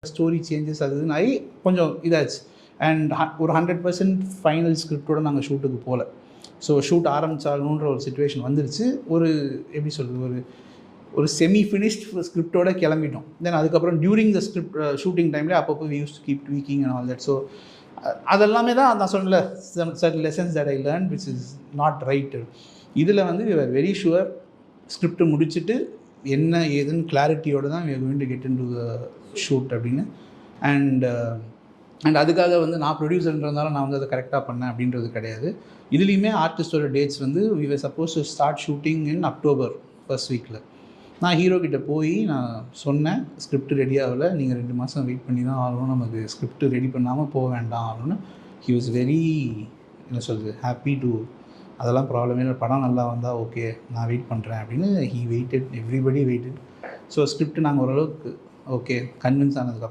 Story changes அது இதுன்னு ஆகி கொஞ்சம் இதாச்சு. அண்ட் ஒரு 100% ஃபைனல் ஸ்கிரிப்டோட நாங்கள் ஷூட்டுக்கு போகல. ஸோ ஷூட் ஆரம்பிச்சாகணுன்ற ஒரு சிச்சுவேஷன் வந்துருச்சு. ஒரு எப்படி சொல்கிறது, ஒரு செமி ஃபினிஷ்ட் ஸ்கிரிப்டோட கிளம்பிட்டோம். தென் அதுக்கப்புறம் டியூரிங் த ஸ்கிரிப்ட் ஷூட்டிங் டைம்லேயே அப்பப்போ we use to keep tweaking and all that. So அதெல்லாமே தான் நான் சொன்னல, certain lessons that I learn which is not right. இதில் வந்து we are very sure script முடிச்சுட்டு என்ன ஏதுன்னு கிளாரிட்டியோடு தான் we are going to get into the shoot அப்படின்னு. அண்ட் அதுக்காக வந்து நான் ப்ரொடியூசர்ன்றதால நான் வந்து அதை கரெக்டாக பண்ணேன் அப்படின்றது கிடையாது. இதுலேயுமே ஆர்டிஸ்டோட டேட்ஸ் வந்து we were suppose to start shooting in October first வீக்கில். நான் ஹீரோ கிட்டே போய் நான் சொன்னேன், ஸ்கிரிப்ட் ரெடி ஆகலை, நீங்கள் 2 மாதம் வெயிட் பண்ணி தான் ஆகணும், நமக்கு ஸ்கிரிப்ட் ரெடி பண்ணாமல் போக வேண்டாம் ஆகணும்னு. ஹி வாஸ் வெரி என்ன சொல்கிறது ஹாப்பி டு, அதெல்லாம் ப்ராப்ளமே இல்லை, படம் நல்லா வந்தால் ஓகே நான் வெயிட் பண்ணுறேன் அப்படின்னு. He waited, everybody waited. So script நாங்கள் ஓரளவுக்கு ஓகே கன்வின்ஸ் ஆனதுக்கப்புறம்